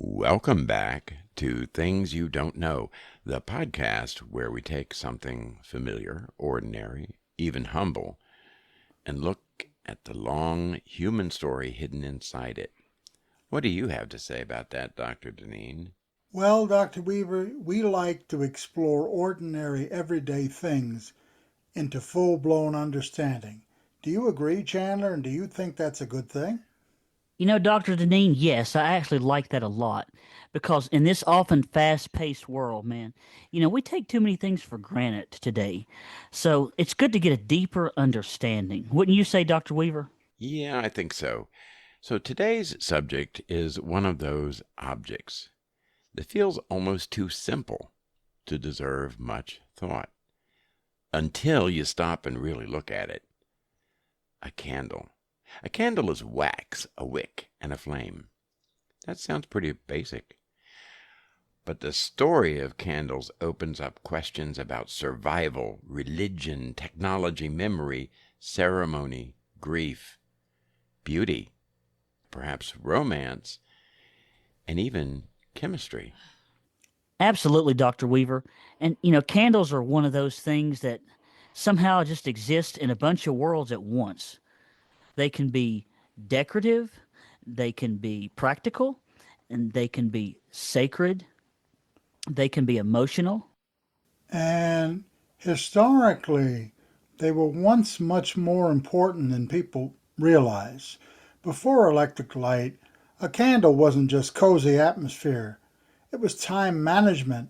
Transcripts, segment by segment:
Welcome back to Things You Don't Know, the podcast where we take something familiar, ordinary, even humble, and look at the long human story hidden inside it. What do you have to say about that, Dr. Deneen? Well, Dr. Weaver, we like to explore ordinary, everyday things into full blown understanding. Do you agree, Chandler? And do you think that's a good thing? Dr. Deneen, yes, I actually like that a lot because in this often fast-paced world, man, we take too many things for granted today. So it's good to get a deeper understanding. Wouldn't you say, Dr. Weaver? Yeah, I think so. So today's subject is one of those objects that feels almost too simple to deserve much thought until you stop and really look at it. A candle. A candle is wax, a wick, and a flame. That sounds pretty basic. But the story of candles opens up questions about survival, religion, technology, memory, ceremony, grief, beauty, perhaps romance, and even chemistry. Absolutely, Dr. Weaver. And, candles are one of those things that somehow just exist in a bunch of worlds at once. They can be decorative, they can be practical, and they can be sacred, they can be emotional. And historically, they were once much more important than people realize. Before electric light, a candle wasn't just cozy atmosphere, it was time management,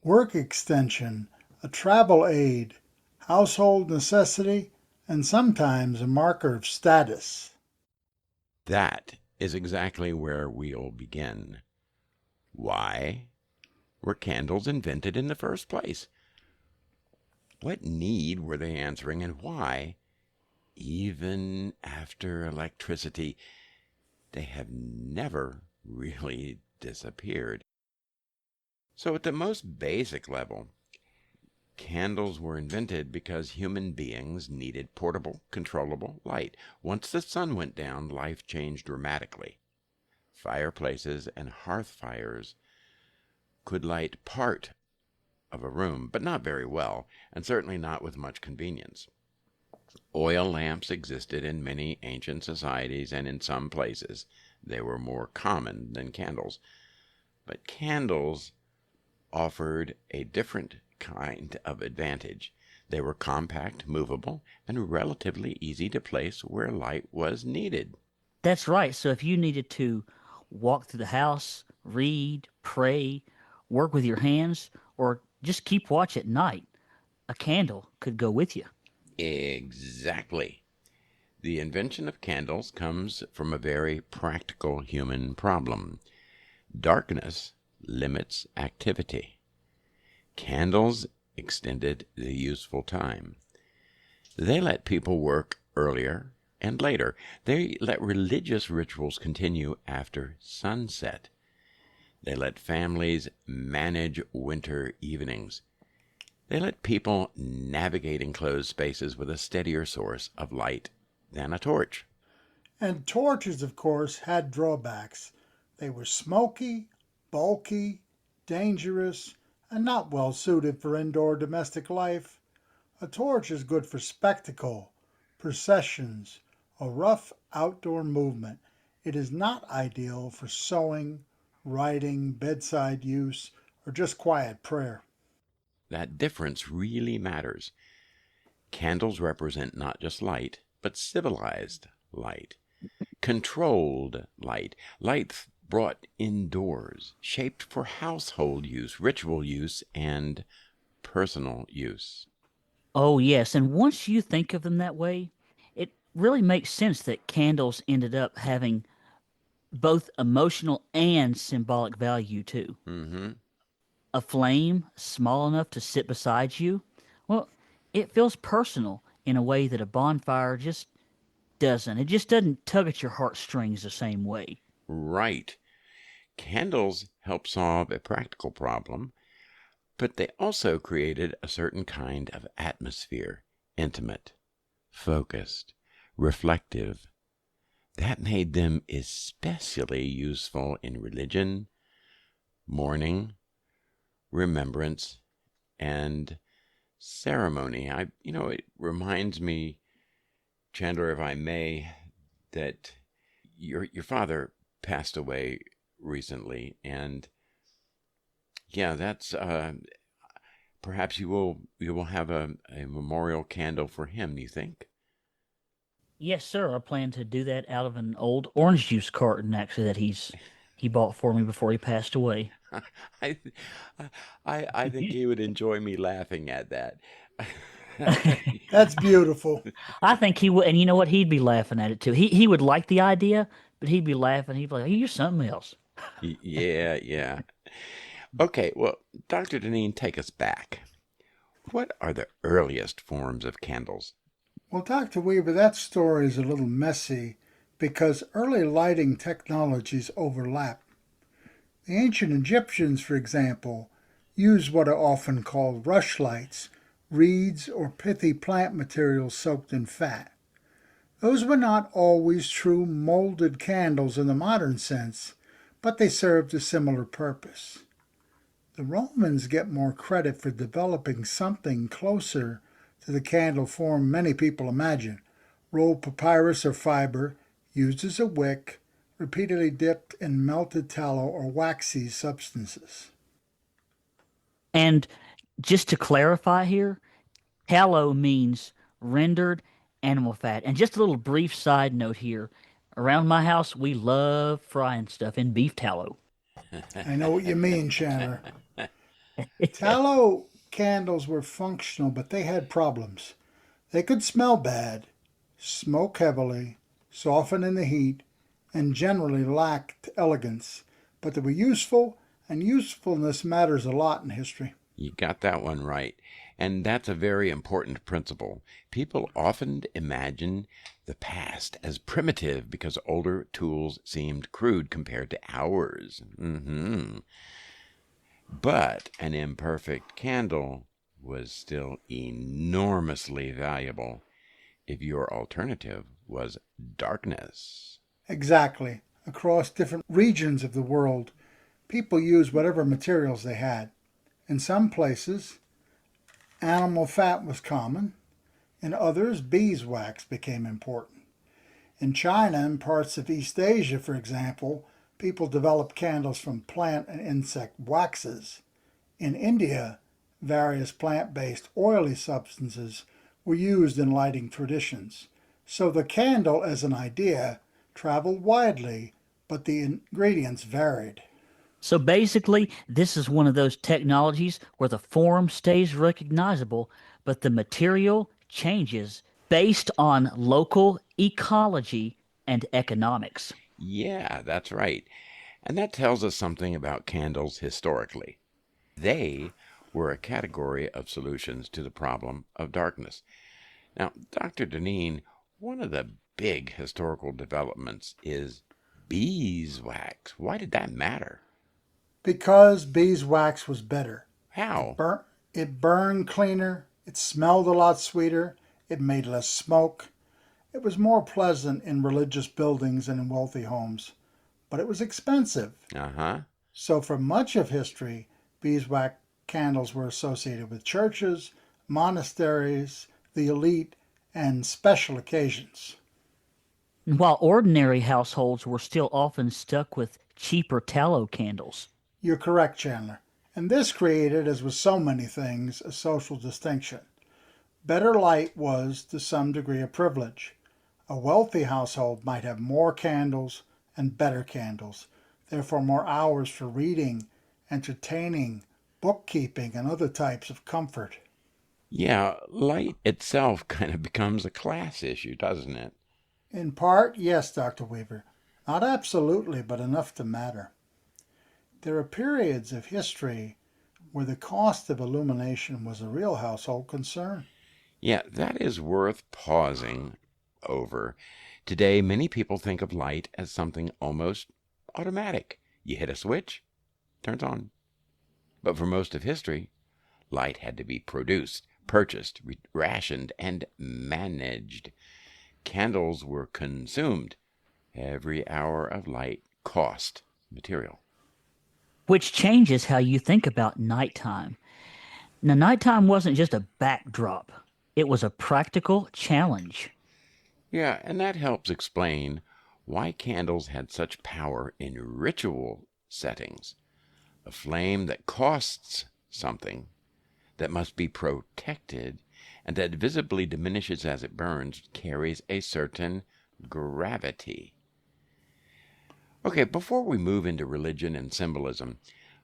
work extension, a travel aid, household necessity, and sometimes a marker of status. That is exactly where we'll begin. Why were candles invented in the first place? What need were they answering, and why, even after electricity, they have never really disappeared? So, at the most basic level, candles were invented because human beings needed portable, controllable light. Once the sun went down, life changed dramatically. Fireplaces and hearth fires could light part of a room, but not very well, and certainly not with much convenience. Oil lamps existed in many ancient societies, and in some places they were more common than candles. But candles offered a different kind of advantage. They were compact, movable, and relatively easy to place where light was needed. That's right. So if you needed to walk through the house, read, pray, work with your hands, or just keep watch at night, a candle could go with you. Exactly. The invention of candles comes from a very practical human problem. Darkness limits activity. Candles extended the useful time. They let people work earlier and later. They let religious rituals continue after sunset. They let families manage winter evenings. They let people navigate enclosed spaces with a steadier source of light than a torch. And torches, of course, had drawbacks. They were smoky, bulky, dangerous, and not well suited for indoor domestic life. A torch is good for spectacle, processions, or rough outdoor movement. It is not ideal for sewing, writing, bedside use, or just quiet prayer. That difference really matters. Candles represent not just light, but civilized light, controlled light, light brought indoors, shaped for household use, ritual use, and personal use. Oh, yes. And once you think of them that way, it really makes sense that candles ended up having both emotional and symbolic value, too. Mm-hmm. A flame small enough to sit beside you, well, it feels personal in a way that a bonfire just doesn't. It just doesn't tug at your heartstrings the same way. Right. Candles help solve a practical problem, but they also created a certain kind of atmosphere, intimate, focused, reflective. That made them especially useful in religion, mourning, remembrance, and ceremony. It reminds me, Chandler, if I may, that your father passed away recently, and yeah, that's perhaps you will have a memorial candle for him, you think? Yes, sir. I plan to do that out of an old orange juice carton, actually, that he bought for me before he passed away. I, th- I think he would enjoy me laughing at that. That's beautiful. I think he would, and you know what? He'd be laughing at it too. He would like the idea, but he'd be laughing. He'd be like, "You're something else." Yeah, yeah. Okay, well, Dr. Deneen, take us back. What are the earliest forms of candles? Well, Dr. Weaver, that story is a little messy because early lighting technologies overlap. The ancient Egyptians, for example, used what are often called rushlights, reeds or pithy plant materials soaked in fat. Those were not always true molded candles in the modern sense, but they served a similar purpose. The Romans get more credit for developing something closer to the candle form many people imagine: rolled papyrus or fiber, used as a wick, repeatedly dipped in melted tallow or waxy substances. And just to clarify here, tallow means rendered animal fat. And just a little brief side note here. Around my house, we love frying stuff in beef tallow. I know what you mean, Chandler. Tallow candles were functional, but they had problems. They could smell bad, smoke heavily, soften in the heat, and generally lacked elegance. But they were useful, and usefulness matters a lot in history. You got that one right. And that's a very important principle. People often imagine the past as primitive because older tools seemed crude compared to ours. But an imperfect candle was still enormously valuable if your alternative was darkness. Exactly. Across different regions of the world, people used whatever materials they had. In some places, animal fat was common. In others, beeswax became important. In China and parts of East Asia, for example, people developed candles from plant and insect waxes. In India, various plant-based oily substances were used in lighting traditions. So the candle as an idea traveled widely, but the ingredients varied. So basically, this is one of those technologies where the form stays recognizable, but the material changes based on local ecology and economics. Yeah, that's right. And that tells us something about candles historically. They were a category of solutions to the problem of darkness. Now, Dr. Deneen, one of the big historical developments is beeswax. Why did that matter? Because beeswax was better. It How? burnt, it burned cleaner, it smelled a lot sweeter, it made less smoke. It was more pleasant in religious buildings and in wealthy homes, but it was expensive. Uh huh. So for much of history, beeswax candles were associated with churches, monasteries, the elite, and special occasions. And while ordinary households were still often stuck with cheaper tallow candles. You're correct, Chandler. And this created, as with so many things, a social distinction. Better light was, to some degree, a privilege. A wealthy household might have more candles and better candles, therefore more hours for reading, entertaining, bookkeeping, and other types of comfort. Yeah, light itself kind of becomes a class issue, doesn't it? In part, yes, Dr. Weaver. Not absolutely, but enough to matter. There are periods of history where the cost of illumination was a real household concern. Yeah, that is worth pausing over. Today, many people think of light as something almost automatic. You hit a switch, turns on. But for most of history, light had to be produced, purchased, rationed, and managed. Candles were consumed. Every hour of light cost material. which changes how you think about nighttime. Now, nighttime wasn't just a backdrop, it was a practical challenge. Yeah, and that helps explain why candles had such power in ritual settings. A flame that costs something, that must be protected, and that visibly diminishes as it burns, carries a certain gravity. Okay, before we move into religion and symbolism,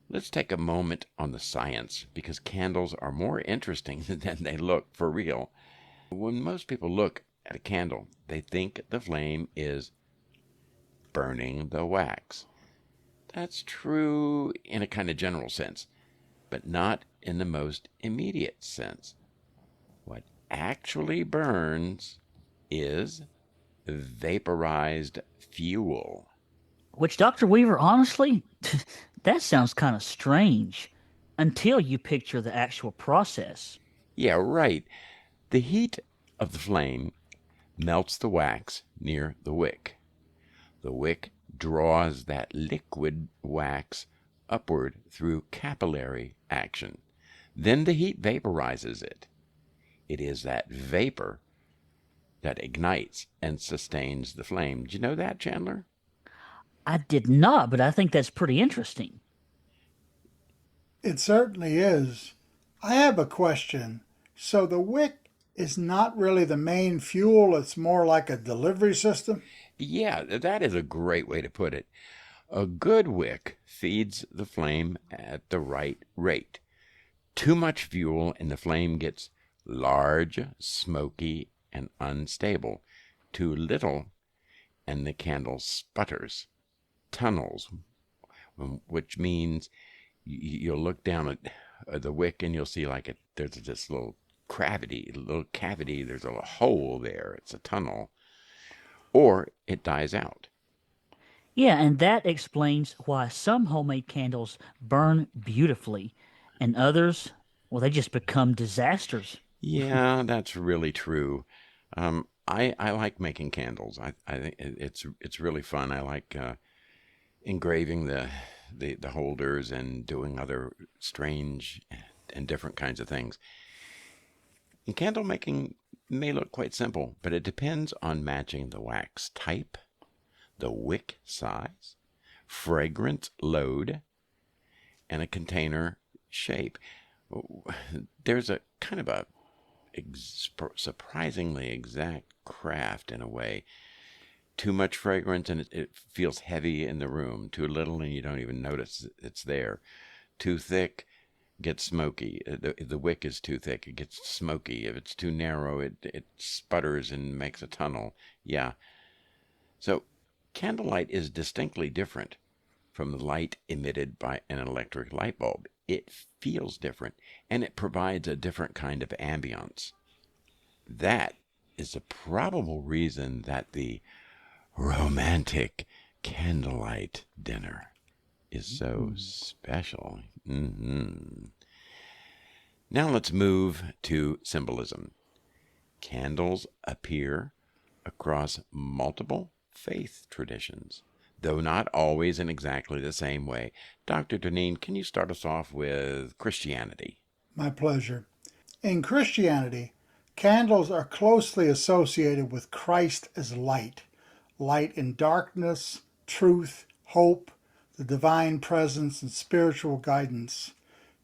let's take a moment on the science, because candles are more interesting than they look for real. When most people look at a candle, they think the flame is burning the wax. That's true in a kind of general sense, but not in the most immediate sense. What actually burns is vaporized fuel. Which, Dr. Weaver, honestly, that sounds kind of strange until you picture the actual process. Yeah, right. The heat of the flame melts the wax near the wick. The wick draws that liquid wax upward through capillary action. Then the heat vaporizes it. It is that vapor that ignites and sustains the flame. Did you know that, Chandler? I did not, but I think that's pretty interesting. It certainly is. I have a question. So the wick is not really the main fuel, it's more like a delivery system? Yeah, that is a great way to put it. A good wick feeds the flame at the right rate. Too much fuel and the flame gets large, smoky, and unstable. Too little and the candle sputters, tunnels, which means you'll look down at the wick and you'll see there's this little cavity, there's a hole there, it's a tunnel, or it dies out. Yeah, and that explains why some homemade candles burn beautifully and others, well, they just become disasters. Yeah, that's really true. I like making candles. I think it's really fun. I like engraving the holders and doing other strange and different kinds of things. And candle making may look quite simple, but it depends on matching the wax type, the wick size, fragrance load, and a container shape. There's a kind of a surprisingly exact craft in a way. Too much fragrance and it feels heavy in the room. Too little and you don't even notice it's there. Too thick, gets smoky. If the wick is too thick, it gets smoky. If it's too narrow, it sputters and makes a tunnel. Yeah. So candlelight is distinctly different from the light emitted by an electric light bulb. It feels different, and it provides a different kind of ambiance. That is a probable reason that the romantic candlelight dinner is so special. Now let's move to symbolism. Candles appear across multiple faith traditions, though not always in exactly the same way. Dr. Deneen, can you start us off with Christianity? My pleasure. In Christianity, candles are closely associated with Christ as light, light in darkness, truth, hope, the divine presence, and spiritual guidance.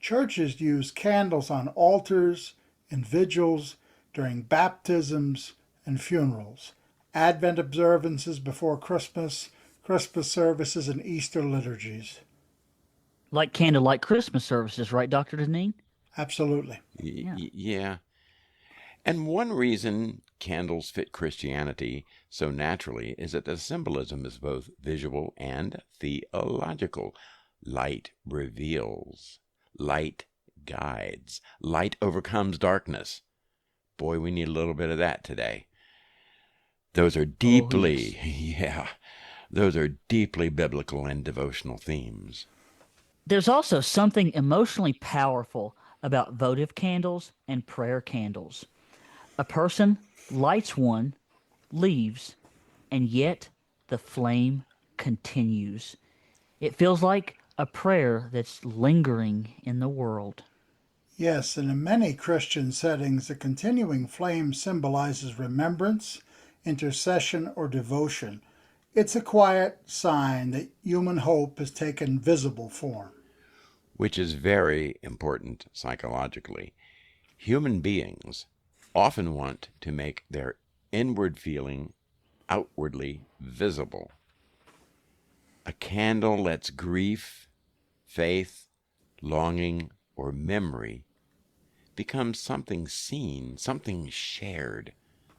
Churches use candles on altars, in vigils, during baptisms and funerals, Advent observances before Christmas, Christmas services, and Easter liturgies. Like candlelight Christmas services, right, Dr. Deneen? Absolutely. Yeah. Yeah. And one reason candles fit Christianity so naturally is that the symbolism is both visual and theological. Light reveals, light guides, light overcomes darkness. Boy, we need a little bit of that today. Those are Oh, yes. deeply, yeah, those are deeply biblical and devotional themes. There's also something emotionally powerful about votive candles and prayer candles. A person lights one, leaves, and yet the flame continues. It feels like a prayer that's lingering in the world. Yes, and in many Christian settings, the continuing flame symbolizes remembrance, intercession, or devotion. It's a quiet sign that human hope has taken visible form. which is very important psychologically. Human beings often want to make their inward feeling outwardly visible. A candle lets grief, faith, longing, or memory become something seen, something shared,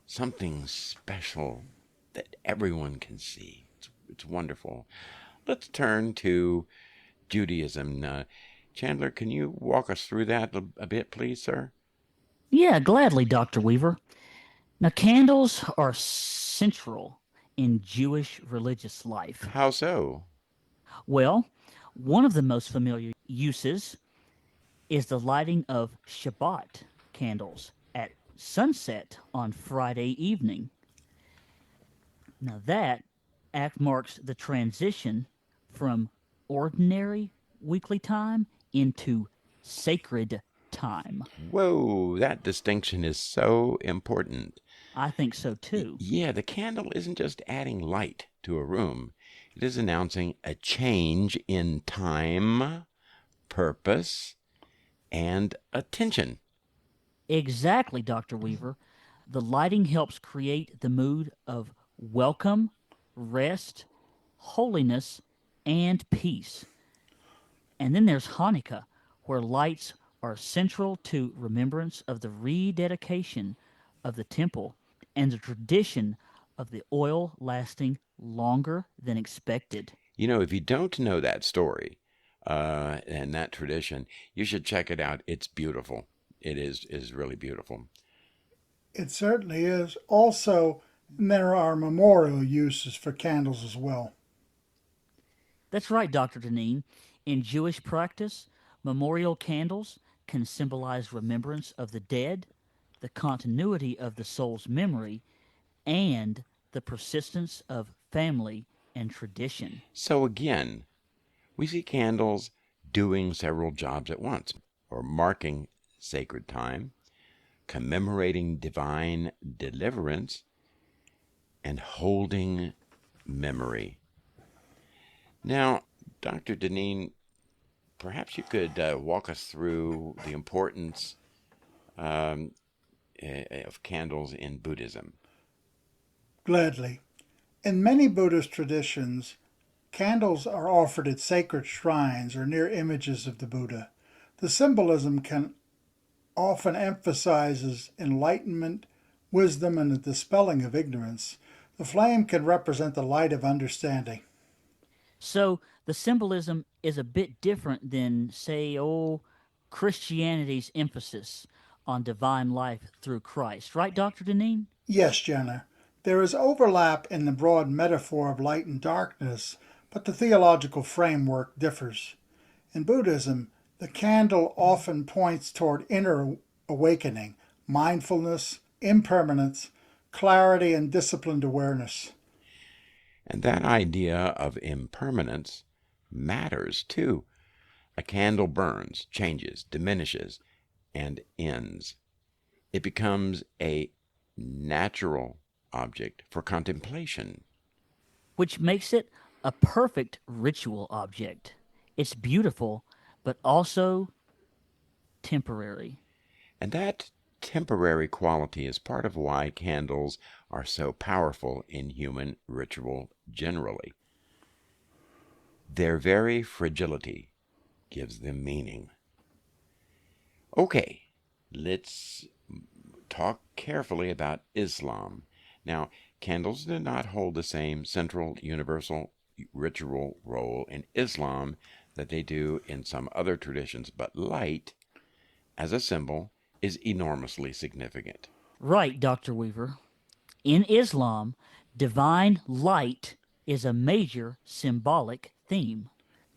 something special that everyone can see. It's wonderful. Let's turn to Judaism. Chandler, can you walk us through that a bit, please, sir? Yeah, gladly, Dr. Weaver. Now, candles are central in Jewish religious life. How so? Well, one of the most familiar uses is the lighting of Shabbat candles at sunset on Friday evening. Now, that act marks the transition from ordinary weekly time into sacred time. Whoa, that distinction is so important. I think so too. Yeah, the candle isn't just adding light to a room, it is announcing a change in time, purpose, and attention. Exactly, Dr. Weaver. The lighting helps create the mood of welcome, rest, holiness, and peace. And then there's Hanukkah, where lights are central to remembrance of the rededication of the temple and the tradition of the oil lasting longer than expected. You know, if you don't know that story and that tradition, you should check it out. It's beautiful. It is really beautiful. It certainly is. Also, there are memorial uses for candles as well. That's right, Dr. Deneen. In Jewish practice, memorial candles can symbolize remembrance of the dead, the continuity of the soul's memory, and the persistence of family and tradition. So again, we see candles doing several jobs at once, or marking sacred time, commemorating divine deliverance, and holding memory. Now, Dr. Deneen, perhaps you could walk us through the importance um, of candles in Buddhism. Gladly. In many Buddhist traditions, candles are offered at sacred shrines or near images of the Buddha. The symbolism can often emphasizes enlightenment, wisdom, and the dispelling of ignorance. The flame can represent the light of understanding. So the symbolism is a bit different than, say, Christianity's emphasis on divine life through Christ. Right, Dr. Deneen? Yes, Jenna, there is overlap in the broad metaphor of light and darkness, but the theological framework differs. In Buddhism, the candle often points toward inner awakening, mindfulness, impermanence, clarity, and disciplined awareness. And that idea of impermanence matters too. A candle burns, changes, diminishes, and ends. It becomes a natural object for contemplation. Which makes it a perfect ritual object. It's beautiful, but also temporary. And that temporary quality is part of why candles are so powerful in human ritual generally. Their very fragility gives them meaning. Okay, let's talk carefully about Islam. Now, candles do not hold the same central universal ritual role in Islam that they do in some other traditions, but light, as a symbol, is enormously significant. Right, Dr. Weaver. In Islam, divine light is a major symbolic theme.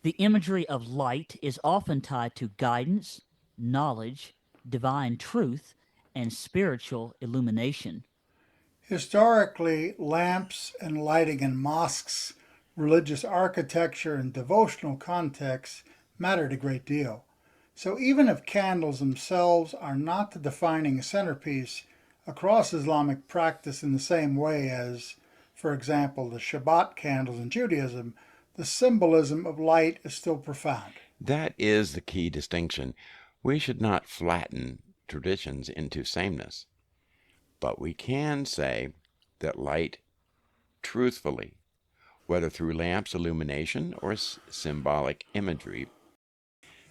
The imagery of light is often tied to guidance, knowledge, divine truth, and spiritual illumination. Historically, lamps and lighting in mosques Religious architecture and devotional contexts mattered a great deal. So even if candles themselves are not the defining centerpiece across Islamic practice in the same way as, for example, the Shabbat candles in Judaism, the symbolism of light is still profound. That is the key distinction. We should not flatten traditions into sameness, but we can say that light truthfully, whether through lamps illumination or symbolic imagery,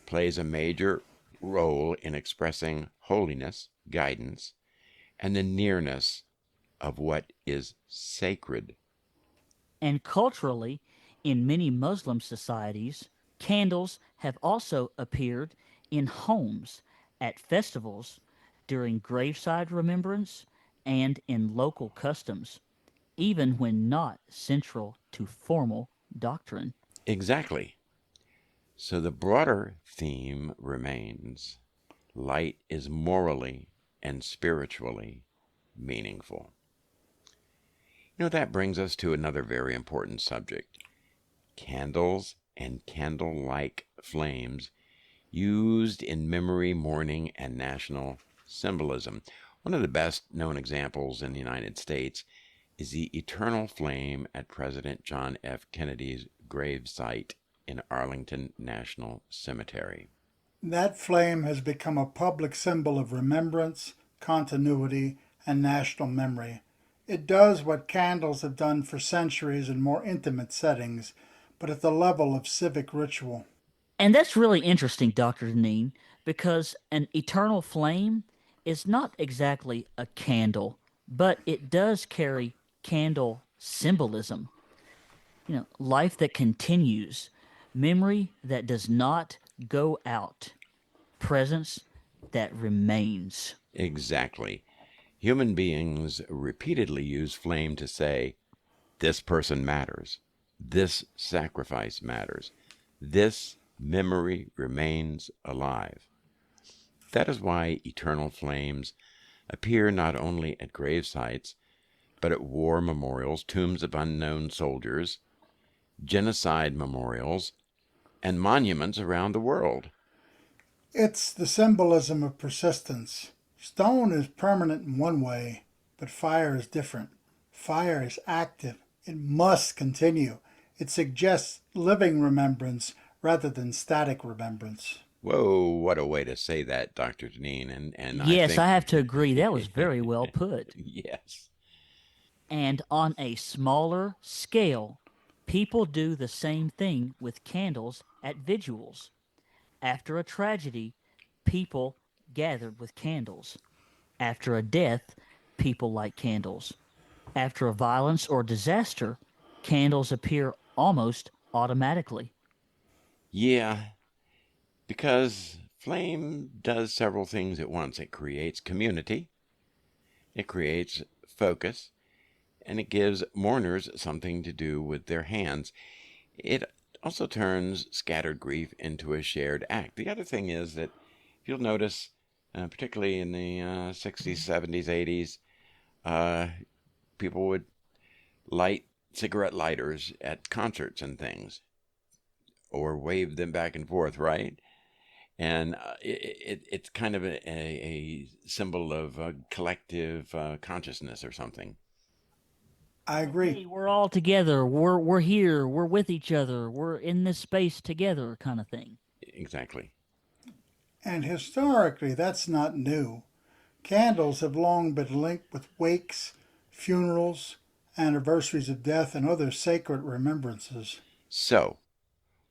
plays a major role in expressing holiness, guidance, and the nearness of what is sacred. And culturally, in many Muslim societies, candles have also appeared in homes, at festivals, during graveside remembrance, and in local customs, even when not central to formal doctrine. Exactly. So the broader theme remains light is morally and spiritually meaningful. That brings us to another very important subject: candles and candle-like flames used in memory, mourning, and national symbolism. One of the best known examples in the United States is the eternal flame at President John F. Kennedy's grave site in Arlington National Cemetery. That flame has become a public symbol of remembrance, continuity, and national memory. It does what candles have done for centuries in more intimate settings, but at the level of civic ritual. And that's really interesting, Dr. Deneen, because an eternal flame is not exactly a candle, but it does carry candle symbolism. Life that continues, memory that does not go out, presence that remains. Exactly. Human beings repeatedly use flame to say, this person matters, this sacrifice matters, this memory remains alive. That is why eternal flames appear not only at grave sites, but at war memorials, tombs of unknown soldiers, genocide memorials, and monuments around the world. It's the symbolism of persistence. Stone is permanent in one way, but fire is different. Fire is active. It must continue. It suggests living remembrance rather than static remembrance. Whoa, what a way to say that, Dr. Deneen. And I Yes, think, I have to agree. That was very well put. yes, And on a smaller scale, people do the same thing with candles at vigils. After a tragedy, people gathered with candles. After a death, people light candles. After a violence or disaster, candles appear almost automatically. yeah, because flame does several things at once. It creates community, it creates focus, and it gives mourners something to do with their hands. It also turns scattered grief into a shared act. The other thing is that you'll notice, particularly in the 60s, 70s, 80s, uh, people would light cigarette lighters at concerts and things, or wave them back and forth, right? And it's kind of a symbol of collective consciousness or something. I Like, agree. hey, we're all together. We're here. We're with each other. We're in this space together, kind of thing. Exactly. And historically, that's not new. Candles have long been linked with wakes, funerals, anniversaries of death, and other sacred remembrances. So,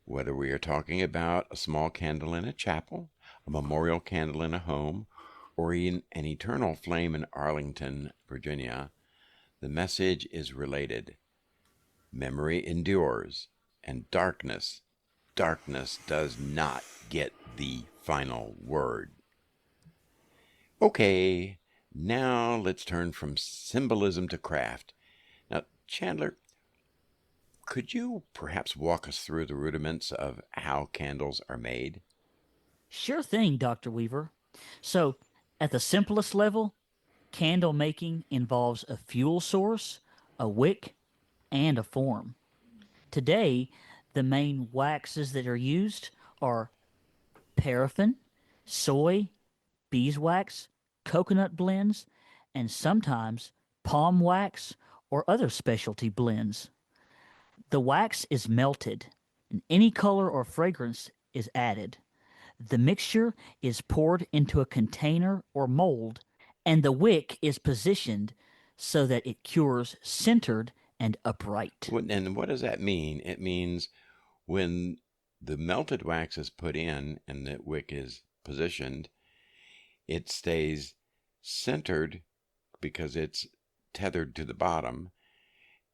whether we are talking about a small candle in a chapel, a memorial candle in a home, or in an eternal flame in Arlington, Virginia, the message is related. Memory endures, and darkness does not get the final word. Okay, now let's turn from symbolism to craft. Now, Chandler, could you perhaps walk us through the rudiments of how candles are made? Sure thing, Dr. Weaver. So, at the simplest level, candle making involves a fuel source, a wick, and a form. Today, the main waxes that are used are paraffin, soy, beeswax, coconut blends, and sometimes palm wax or other specialty blends. The wax is melted, and any color or fragrance is added. The mixture is poured into a container or mold, and the wick is positioned so that it cures centered and upright. And what does that mean? It means when the melted wax is put in and the wick is positioned, it stays centered because it's tethered to the bottom,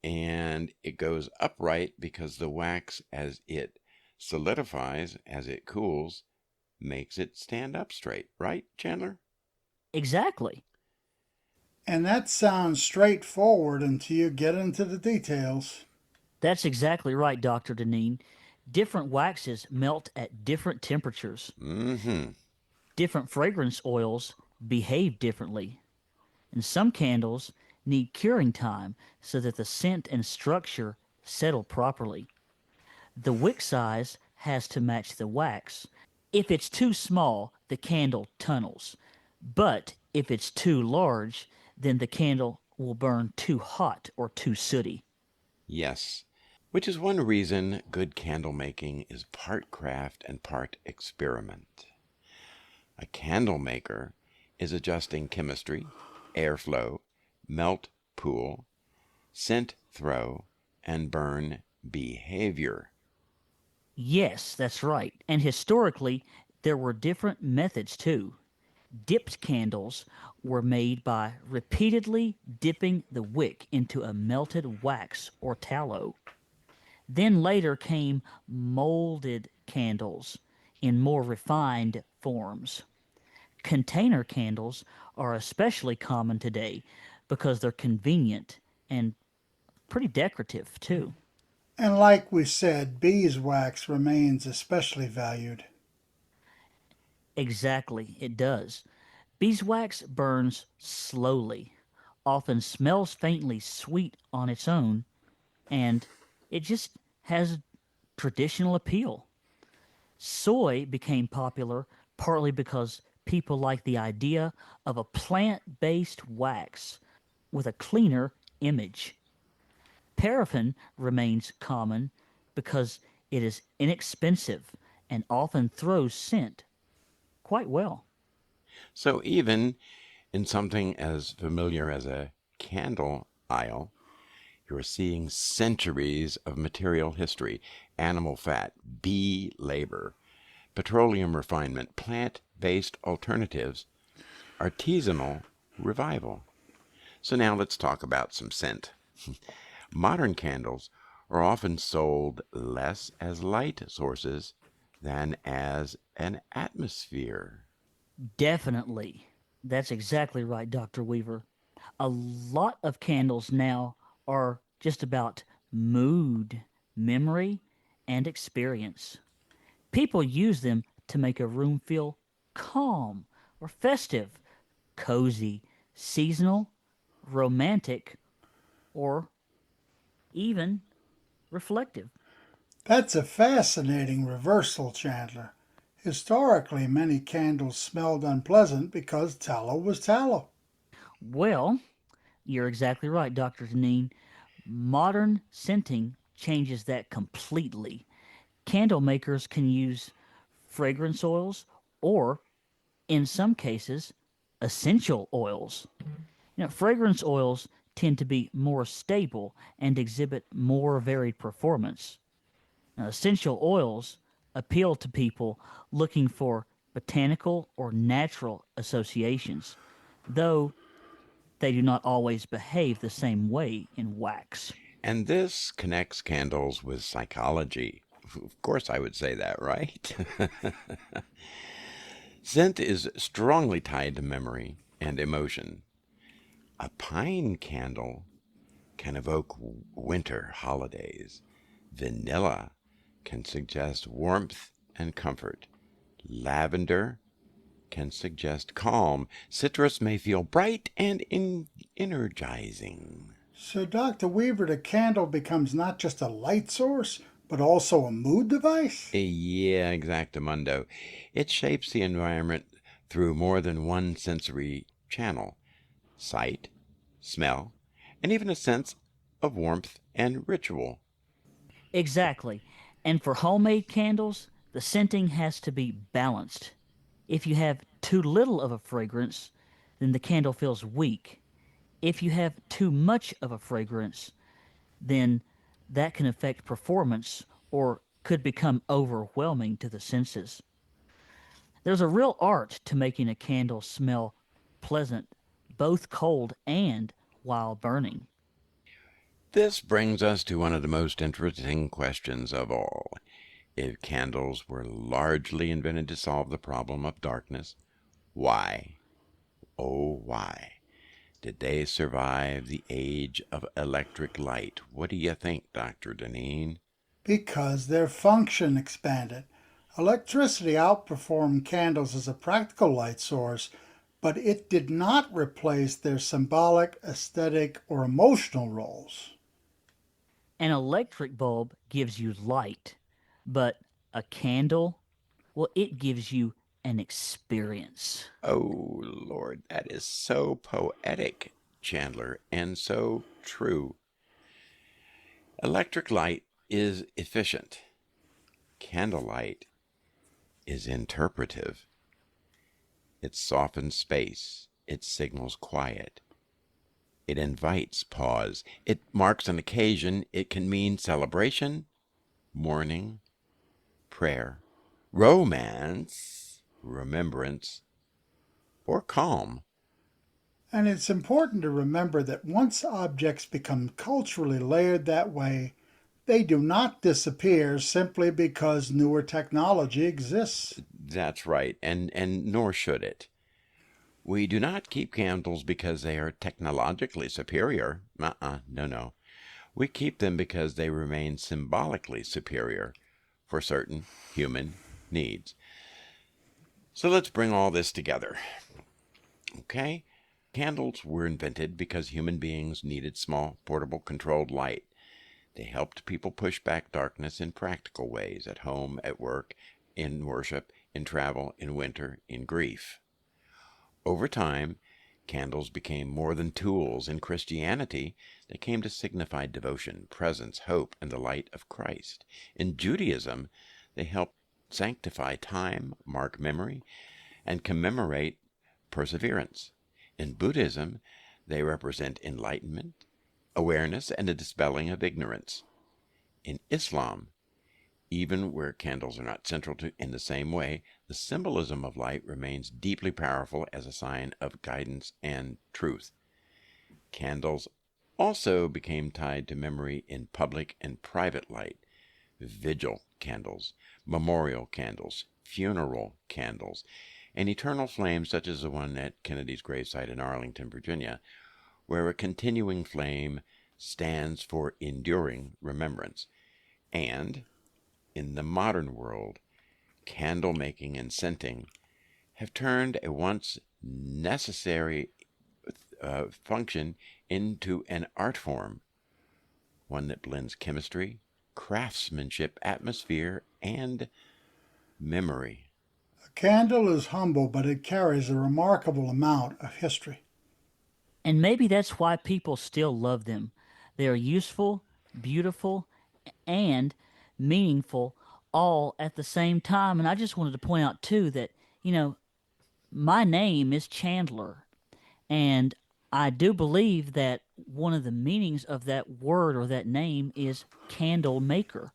and it goes upright because the wax, as it solidifies, as it cools, makes it stand up straight. Right, Chandler? Exactly. And that sounds straightforward until you get into the details. That's exactly right, Dr. Deneen. Different waxes melt at different temperatures. Mm-hmm. Different fragrance oils behave differently. And some candles need curing time so that the scent and structure settle properly. The wick size has to match the wax. If it's too small, the candle tunnels. But if it's too large, then the candle will burn too hot or too sooty. Yes. Which is one reason good candle making is part craft and part experiment. A candle maker is adjusting chemistry, airflow, melt pool, scent throw, and burn behavior. Yes, that's right. And historically, there were different methods too. Dipped candles were made by repeatedly dipping the wick into a melted wax or tallow. Then later came molded candles in more refined forms. Container candles are especially common today because they're convenient and pretty decorative too. And like we said, beeswax remains especially valued. Exactly, it does. Beeswax burns slowly, often smells faintly sweet on its own, and it just has traditional appeal. Soy became popular partly because people like the idea of a plant based wax with a cleaner image. Paraffin remains common because it is inexpensive and often throws scent quite well. So even in something as familiar as a candle aisle, you're seeing centuries of material history, animal fat, bee labor, petroleum refinement, plant-based alternatives, artisanal revival. So now let's talk about some scent. Modern candles are often sold less as light sources than as an atmosphere. Definitely. That's exactly right, Dr. Weaver. A lot of candles now are just about mood, memory, and experience. People use them to make a room feel calm or festive, cozy, seasonal, romantic, or even reflective. That's a fascinating reversal, Chandler. Historically, many candles smelled unpleasant because tallow was tallow. Well, you're exactly right, Dr. Deneen. Modern scenting changes that completely. Candle makers can use fragrance oils or, in some cases, essential oils. Fragrance oils tend to be more stable and exhibit more varied performance. Now, essential oils appeal to people looking for botanical or natural associations, though they do not always behave the same way in wax. And this connects candles with psychology. Of course, I would say that, right? Scent is strongly tied to memory and emotion. A pine candle can evoke winter holidays. Vanilla can suggest warmth and comfort. Lavender can suggest calm. Citrus may feel bright and energizing. So, Dr. Weaver, the candle becomes not just a light source, but also a mood device? Yeah, exactamundo. It shapes the environment through more than one sensory channel: sight, smell, and even a sense of warmth and ritual. Exactly. And for homemade candles, the scenting has to be balanced. If you have too little of a fragrance, then the candle feels weak. If you have too much of a fragrance, then that can affect performance or could become overwhelming to the senses. There's a real art to making a candle smell pleasant, both cold and while burning. This brings us to one of the most interesting questions of all. If candles were largely invented to solve the problem of darkness, why, oh why, did they survive the age of electric light? What do you think, Dr. Deneen? Because their function expanded. Electricity outperformed candles as a practical light source, but it did not replace their symbolic, aesthetic, or emotional roles. An electric bulb gives you light, but a candle, well, it gives you an experience. Oh, Lord, that is so poetic, Chandler, and so true. Electric light is efficient. Candlelight is interpretive. It softens space. It signals quiet. It invites pause. It marks an occasion. It can mean celebration, mourning, prayer, romance, remembrance, or calm. And it's important to remember that once objects become culturally layered that way, they do not disappear simply because newer technology exists. That's right, and nor should it. We do not keep candles because they are technologically superior. No. We keep them because they remain symbolically superior for certain human needs. So let's bring all this together. Okay? Candles were invented because human beings needed small, portable, controlled light. They helped people push back darkness in practical ways: at home, at work, in worship, in travel, in winter, in grief. Over time, candles became more than tools. In Christianity, they came to signify devotion, presence, hope, and the light of Christ. In Judaism, they helped sanctify time, mark memory, and commemorate perseverance. In Buddhism, they represent enlightenment, awareness, and the dispelling of ignorance. In Islam, even where candles are not central to in the same way, the symbolism of light remains deeply powerful as a sign of guidance and truth. Candles also became tied to memory in public and private light. Vigil candles, memorial candles, funeral candles, and eternal flames such as the one at Kennedy's gravesite in Arlington, Virginia, where a continuing flame stands for enduring remembrance. And in the modern world, candle making and scenting have turned a once necessary function into an art form, one that blends chemistry, craftsmanship, atmosphere, and memory. A candle is humble, but it carries a remarkable amount of history. And maybe that's why people still love them. They are useful, beautiful, and meaningful all at the same time. And I just wanted to point out, too, that, you know, my name is Chandler. And I do believe that one of the meanings of that word or that name is candle maker.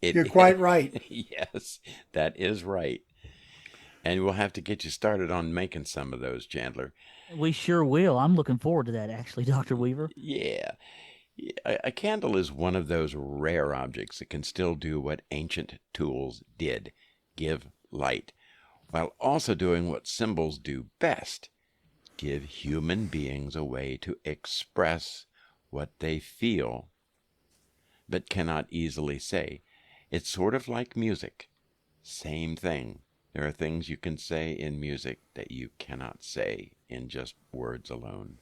You're It, quite right. yes, that is right. And we'll have to get you started on making some of those, Chandler. We sure will. I'm looking forward to that, actually, Dr. Weaver. Yeah. A candle is one of those rare objects that can still do what ancient tools did: give light, while also doing what symbols do best: give human beings a way to express what they feel but cannot easily say. It's sort of like music. Same thing. There are things you can say in music that you cannot say in just words alone.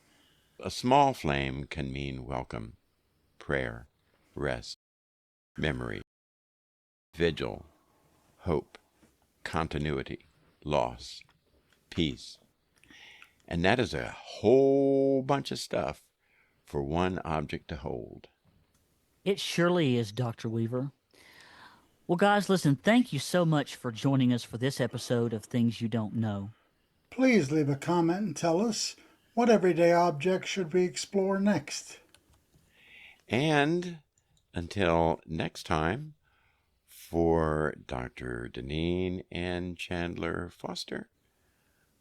A small flame can mean welcome, prayer, rest, memory, vigil, hope, continuity, loss, peace. And that is a whole bunch of stuff for one object to hold. It surely is, Dr. Weaver. Well, guys, listen, thank you so much for joining us for this episode of Things You Don't Know. Please leave a comment and tell us, what everyday object should we explore next? And until next time, for Dr. Deneen and Chandler Foster,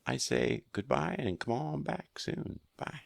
I say goodbye and come on back soon. Bye.